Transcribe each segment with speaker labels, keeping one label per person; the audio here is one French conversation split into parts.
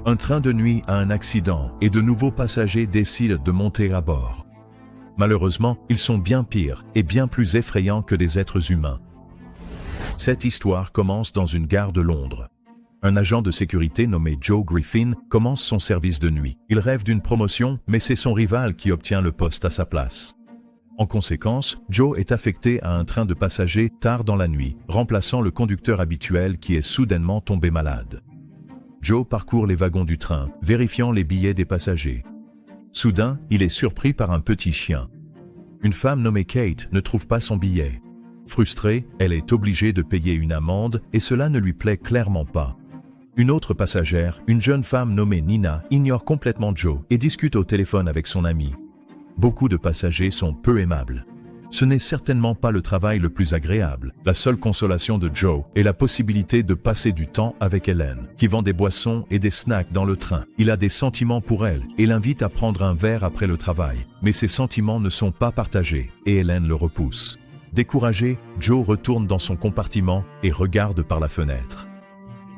Speaker 1: Un train de nuit a un accident et de nouveaux passagers décident de monter à bord. Malheureusement, ils sont bien pires et bien plus effrayants que des êtres humains. Cette histoire commence dans une gare de Londres. Un agent de sécurité nommé Joe Griffin commence son service de nuit. Il rêve d'une promotion, mais c'est son rival qui obtient le poste à sa place. En conséquence, Joe est affecté à un train de passagers tard dans la nuit, remplaçant le conducteur habituel qui est soudainement tombé malade. Joe parcourt les wagons du train, vérifiant les billets des passagers. Soudain, il est surpris par un petit chien. Une femme nommée Kate ne trouve pas son billet. Frustrée, elle est obligée de payer une amende et cela ne lui plaît clairement pas. Une autre passagère, une jeune femme nommée Nina, ignore complètement Joe et discute au téléphone avec son ami. Beaucoup de passagers sont peu aimables. Ce n'est certainement pas le travail le plus agréable. La seule consolation de Joe est la possibilité de passer du temps avec Helen, qui vend des boissons et des snacks dans le train. Il a des sentiments pour elle et l'invite à prendre un verre après le travail. Mais ses sentiments ne sont pas partagés et Helen le repousse. Découragé, Joe retourne dans son compartiment et regarde par la fenêtre.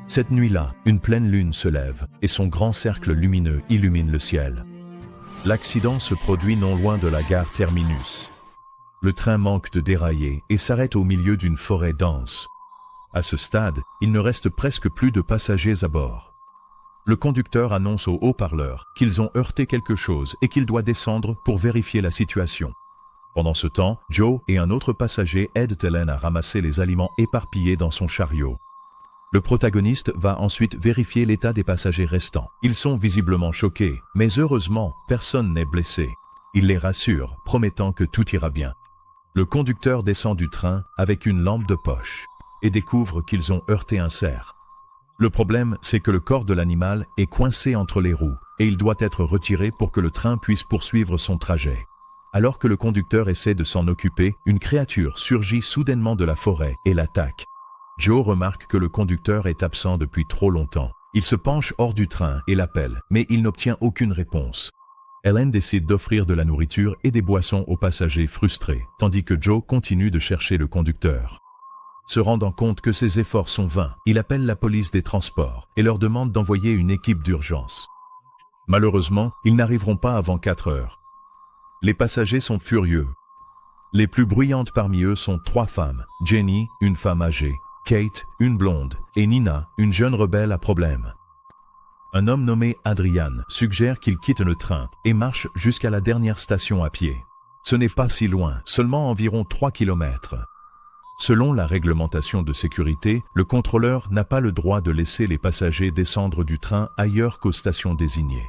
Speaker 1: Cette nuit-là, une pleine lune se lève et son grand cercle lumineux illumine le ciel. L'accident se produit non loin de la gare Terminus. Le train manque de dérailler et s'arrête au milieu d'une forêt dense. À ce stade, il ne reste presque plus de passagers à bord. Le conducteur annonce au haut-parleur qu'ils ont heurté quelque chose et qu'il doit descendre pour vérifier la situation. Pendant ce temps, Joe et un autre passager aident Helen à ramasser les aliments éparpillés dans son chariot. Le protagoniste va ensuite vérifier l'état des passagers restants. Ils sont visiblement choqués, mais heureusement, personne n'est blessé. Il les rassure, promettant que tout ira bien. Le conducteur descend du train avec une lampe de poche et découvre qu'ils ont heurté un cerf. Le problème, c'est que le corps de l'animal est coincé entre les roues et il doit être retiré pour que le train puisse poursuivre son trajet. Alors que le conducteur essaie de s'en occuper, une créature surgit soudainement de la forêt et l'attaque. Joe remarque que le conducteur est absent depuis trop longtemps. Il se penche hors du train et l'appelle, mais il n'obtient aucune réponse. Helen décide d'offrir de la nourriture et des boissons aux passagers frustrés, tandis que Joe continue de chercher le conducteur. Se rendant compte que ses efforts sont vains, il appelle la police des transports et leur demande d'envoyer une équipe d'urgence. Malheureusement, ils n'arriveront pas avant 4 heures. Les passagers sont furieux. Les plus bruyantes parmi eux sont 3 femmes, Jenny, une femme âgée, Kate, une blonde, et Nina, une jeune rebelle à problème. Un homme nommé Adrian suggère qu'il quitte le train et marche jusqu'à la dernière station à pied. Ce n'est pas si loin, seulement environ 3 kilomètres. Selon la réglementation de sécurité, le contrôleur n'a pas le droit de laisser les passagers descendre du train ailleurs qu'aux stations désignées.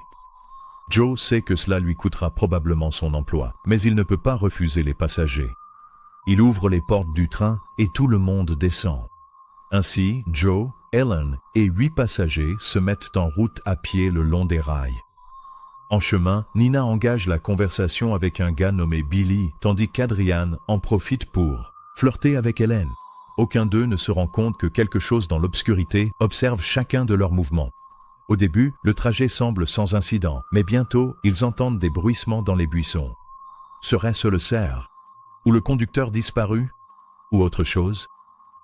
Speaker 1: Joe sait que cela lui coûtera probablement son emploi, mais il ne peut pas refuser les passagers. Il ouvre les portes du train et tout le monde descend. Ainsi, Joe, Helen et 8 passagers se mettent en route à pied le long des rails. En chemin, Nina engage la conversation avec un gars nommé Billy, tandis qu'Adrian en profite pour flirter avec Helen. Aucun d'eux ne se rend compte que quelque chose dans l'obscurité observe chacun de leurs mouvements. Au début, le trajet semble sans incident, mais bientôt, ils entendent des bruissements dans les buissons. Serait-ce le cerf? Ou le conducteur disparu? Ou autre chose?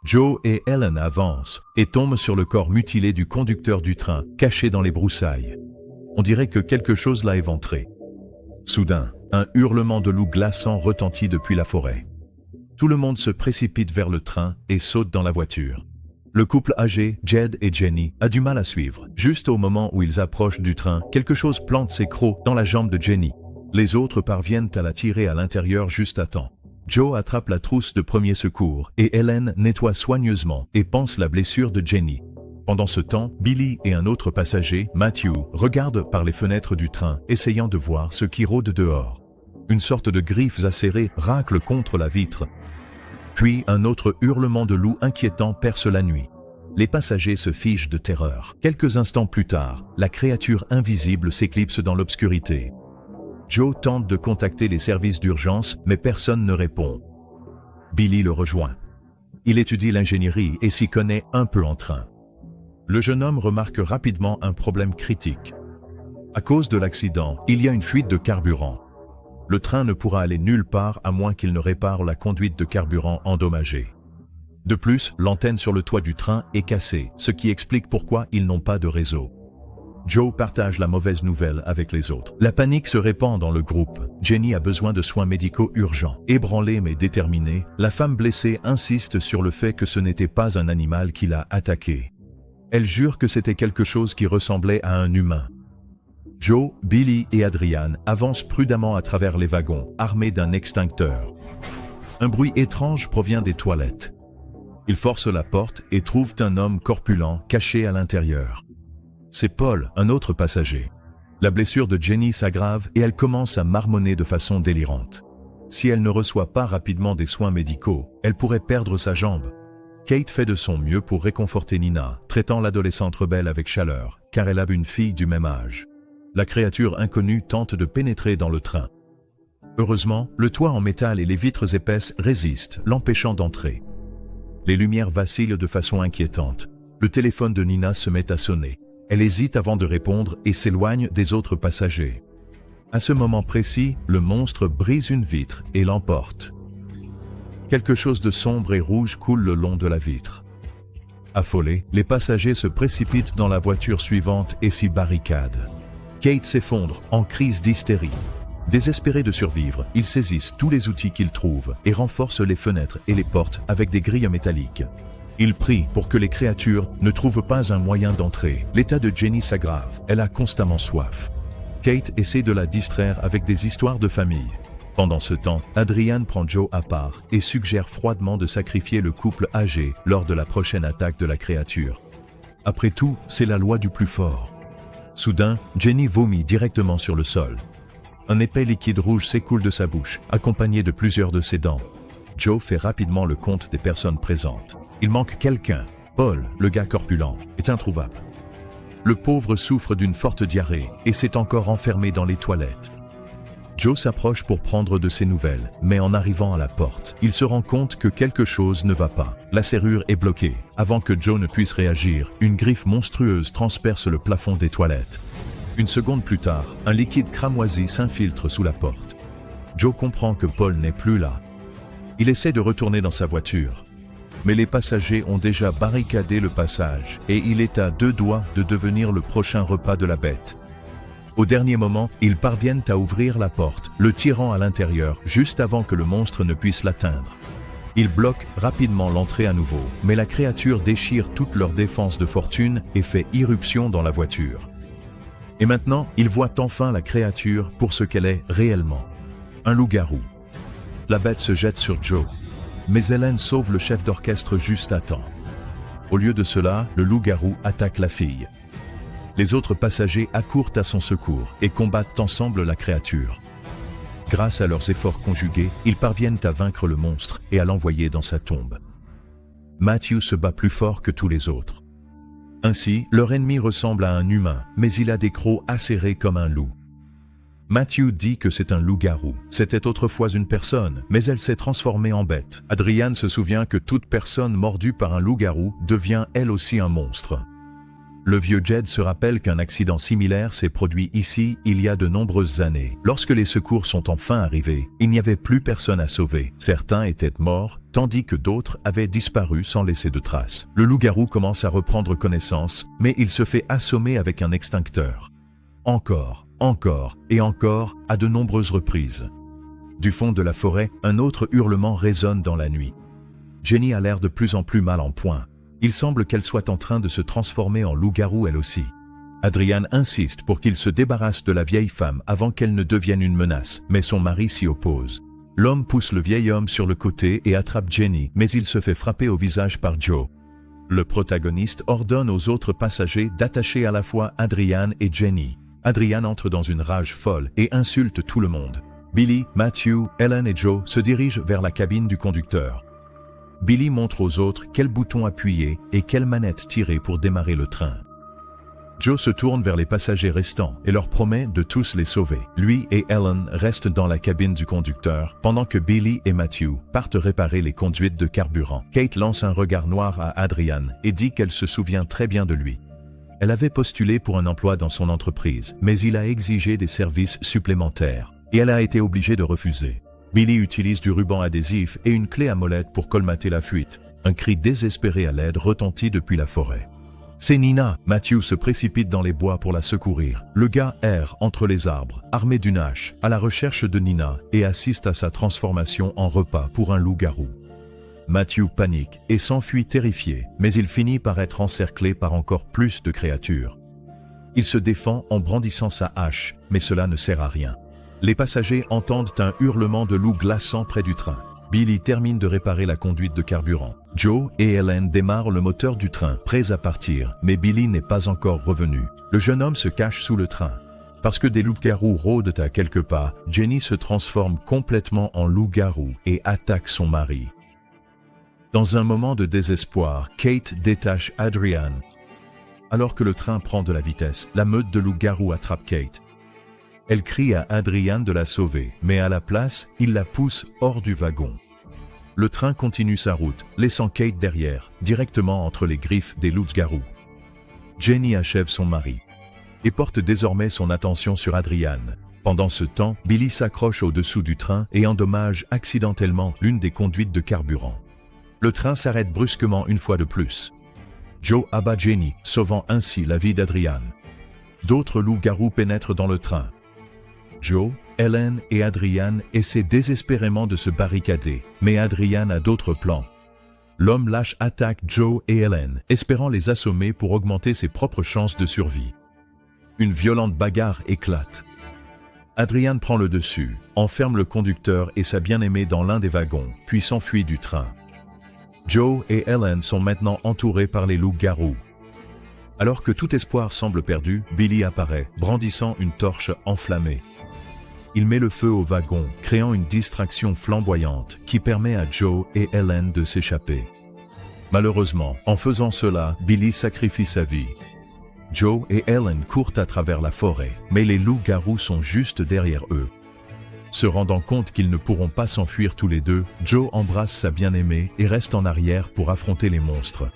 Speaker 1: Joe et Helen avancent et tombent sur le corps mutilé du conducteur du train, caché dans les broussailles. On dirait que quelque chose l'a éventré. Soudain, un hurlement de loup glaçant retentit depuis la forêt. Tout le monde se précipite vers le train et saute dans la voiture. Le couple âgé, Jed et Jenny, a du mal à suivre. Juste au moment où ils approchent du train, quelque chose plante ses crocs dans la jambe de Jenny. Les autres parviennent à la tirer à l'intérieur juste à temps. Joe attrape la trousse de premier secours et Helen nettoie soigneusement et panse la blessure de Jenny. Pendant ce temps, Billy et un autre passager, Matthew, regardent par les fenêtres du train, essayant de voir ce qui rôde dehors. Une sorte de griffes acérées racle contre la vitre. Puis un autre hurlement de loup inquiétant perce la nuit. Les passagers se figent de terreur. Quelques instants plus tard, la créature invisible s'éclipse dans l'obscurité. Joe tente de contacter les services d'urgence, mais personne ne répond. Billy le rejoint. Il étudie l'ingénierie et s'y connaît un peu en train. Le jeune homme remarque rapidement un problème critique. À cause de l'accident, il y a une fuite de carburant. Le train ne pourra aller nulle part à moins qu'il ne répare la conduite de carburant endommagée. De plus, l'antenne sur le toit du train est cassée, ce qui explique pourquoi ils n'ont pas de réseau. Joe partage la mauvaise nouvelle avec les autres. La panique se répand dans le groupe. Jenny a besoin de soins médicaux urgents. Ébranlée mais déterminée, la femme blessée insiste sur le fait que ce n'était pas un animal qui l'a attaquée. Elle jure que c'était quelque chose qui ressemblait à un humain. Joe, Billy et Adrian avancent prudemment à travers les wagons, armés d'un extincteur. Un bruit étrange provient des toilettes. Ils forcent la porte et trouvent un homme corpulent caché à l'intérieur. C'est Paul, un autre passager. La blessure de Jenny s'aggrave et elle commence à marmonner de façon délirante. Si elle ne reçoit pas rapidement des soins médicaux, elle pourrait perdre sa jambe. Kate fait de son mieux pour réconforter Nina, traitant l'adolescente rebelle avec chaleur, car elle a une fille du même âge. La créature inconnue tente de pénétrer dans le train. Heureusement, le toit en métal et les vitres épaisses résistent, l'empêchant d'entrer. Les lumières vacillent de façon inquiétante. Le téléphone de Nina se met à sonner. Elle hésite avant de répondre et s'éloigne des autres passagers. À ce moment précis, le monstre brise une vitre et l'emporte. Quelque chose de sombre et rouge coule le long de la vitre. Affolés, les passagers se précipitent dans la voiture suivante et s'y barricadent. Kate s'effondre, en crise d'hystérie. Désespérés de survivre, ils saisissent tous les outils qu'ils trouvent et renforcent les fenêtres et les portes avec des grilles métalliques. Ils prient pour que les créatures ne trouvent pas un moyen d'entrer. L'état de Jenny s'aggrave, elle a constamment soif. Kate essaie de la distraire avec des histoires de famille. Pendant ce temps, Adrian prend Joe à part et suggère froidement de sacrifier le couple âgé lors de la prochaine attaque de la créature. Après tout, c'est la loi du plus fort. Soudain, Jenny vomit directement sur le sol. Un épais liquide rouge s'écoule de sa bouche, accompagné de plusieurs de ses dents. Joe fait rapidement le compte des personnes présentes. Il manque quelqu'un. Paul, le gars corpulent, est introuvable. Le pauvre souffre d'une forte diarrhée et s'est encore enfermé dans les toilettes. Joe s'approche pour prendre de ses nouvelles, mais en arrivant à la porte, il se rend compte que quelque chose ne va pas. La serrure est bloquée. Avant que Joe ne puisse réagir, une griffe monstrueuse transperce le plafond des toilettes. Une seconde plus tard, un liquide cramoisi s'infiltre sous la porte. Joe comprend que Paul n'est plus là. Il essaie de retourner dans sa voiture. Mais les passagers ont déjà barricadé le passage et il est à 2 doigts de devenir le prochain repas de la bête. Au dernier moment, ils parviennent à ouvrir la porte, le tirant à l'intérieur juste avant que le monstre ne puisse l'atteindre. Ils bloquent rapidement l'entrée à nouveau, mais la créature déchire toute leur défense de fortune et fait irruption dans la voiture. Et maintenant, ils voient enfin la créature pour ce qu'elle est réellement. Un loup-garou. La bête se jette sur Joe. Mais Hélène sauve le chef d'orchestre juste à temps. Au lieu de cela, le loup-garou attaque la fille. Les autres passagers accourent à son secours et combattent ensemble la créature. Grâce à leurs efforts conjugués, ils parviennent à vaincre le monstre et à l'envoyer dans sa tombe. Matthew se bat plus fort que tous les autres. Ainsi, leur ennemi ressemble à un humain, mais il a des crocs acérés comme un loup. Matthew dit que c'est un loup-garou. C'était autrefois une personne, mais elle s'est transformée en bête. Adrian se souvient que toute personne mordue par un loup-garou devient elle aussi un monstre. Le vieux Jed se rappelle qu'un accident similaire s'est produit ici il y a de nombreuses années. Lorsque les secours sont enfin arrivés, il n'y avait plus personne à sauver. Certains étaient morts, tandis que d'autres avaient disparu sans laisser de traces. Le loup-garou commence à reprendre connaissance, mais il se fait assommer avec un extincteur. Encore et encore, à de nombreuses reprises. Du fond de la forêt, un autre hurlement résonne dans la nuit. Jenny a l'air de plus en plus mal en point. Il semble qu'elle soit en train de se transformer en loup-garou elle aussi. Adrian insiste pour qu'il se débarrasse de la vieille femme avant qu'elle ne devienne une menace, mais son mari s'y oppose. L'homme pousse le vieil homme sur le côté et attrape Jenny, mais il se fait frapper au visage par Joe. Le protagoniste ordonne aux autres passagers d'attacher à la fois Adrian et Jenny. Adrian entre dans une rage folle et insulte tout le monde. Billy, Matthew, Helen et Joe se dirigent vers la cabine du conducteur. Billy montre aux autres quel bouton appuyer et quelle manette tirer pour démarrer le train. Joe se tourne vers les passagers restants et leur promet de tous les sauver. Lui et Helen restent dans la cabine du conducteur, pendant que Billy et Matthew partent réparer les conduites de carburant. Kate lance un regard noir à Adrian et dit qu'elle se souvient très bien de lui. Elle avait postulé pour un emploi dans son entreprise, mais il a exigé des services supplémentaires, et elle a été obligée de refuser. Billy utilise du ruban adhésif et une clé à molette pour colmater la fuite. Un cri désespéré à l'aide retentit depuis la forêt. C'est Nina. Matthew se précipite dans les bois pour la secourir. Le gars erre entre les arbres, armé d'une hache, à la recherche de Nina et assiste à sa transformation en repas pour un loup-garou. Matthew panique et s'enfuit terrifié, mais il finit par être encerclé par encore plus de créatures. Il se défend en brandissant sa hache, mais cela ne sert à rien. Les passagers entendent un hurlement de loup glaçant près du train. Billy termine de réparer la conduite de carburant. Joe et Ellen démarrent le moteur du train, prêts à partir, mais Billy n'est pas encore revenu. Le jeune homme se cache sous le train. Parce que des loups-garous rôdent à quelques pas, Jenny se transforme complètement en loup-garou et attaque son mari. Dans un moment de désespoir, Kate détache Adrian. Alors que le train prend de la vitesse, la meute de loups-garous attrape Kate. Elle crie à Adrian de la sauver, mais à la place, il la pousse hors du wagon. Le train continue sa route, laissant Kate derrière, directement entre les griffes des loups-garous. Jenny achève son mari et porte désormais son attention sur Adrian. Pendant ce temps, Billy s'accroche au-dessous du train et endommage accidentellement l'une des conduites de carburant. Le train s'arrête brusquement une fois de plus. Joe abat Jenny, sauvant ainsi la vie d'Adrian. D'autres loups-garous pénètrent dans le train. Joe, Ellen et Adrian essaient désespérément de se barricader, mais Adrian a d'autres plans. L'homme lâche attaque Joe et Ellen, espérant les assommer pour augmenter ses propres chances de survie. Une violente bagarre éclate. Adrian prend le dessus, enferme le conducteur et sa bien-aimée dans l'un des wagons, puis s'enfuit du train. Joe et Ellen sont maintenant entourés par les loups-garous. Alors que tout espoir semble perdu, Billy apparaît, brandissant une torche enflammée. Il met le feu au wagon, créant une distraction flamboyante qui permet à Joe et Ellen de s'échapper. Malheureusement, en faisant cela, Billy sacrifie sa vie. Joe et Ellen courent à travers la forêt, mais les loups-garous sont juste derrière eux. Se rendant compte qu'ils ne pourront pas s'enfuir tous les deux, Joe embrasse sa bien-aimée et reste en arrière pour affronter les monstres.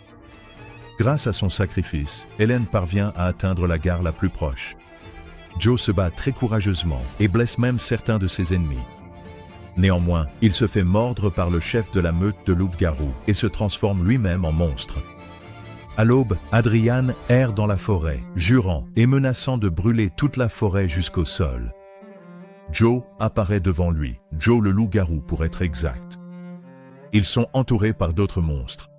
Speaker 1: Grâce à son sacrifice, Ellen parvient à atteindre la gare la plus proche. Joe se bat très courageusement et blesse même certains de ses ennemis. Néanmoins, il se fait mordre par le chef de la meute de loups-garous et se transforme lui-même en monstre. À l'aube, Adrian erre dans la forêt, jurant et menaçant de brûler toute la forêt jusqu'au sol. Joe apparaît devant lui, Joe le loup-garou pour être exact. Ils sont entourés par d'autres monstres.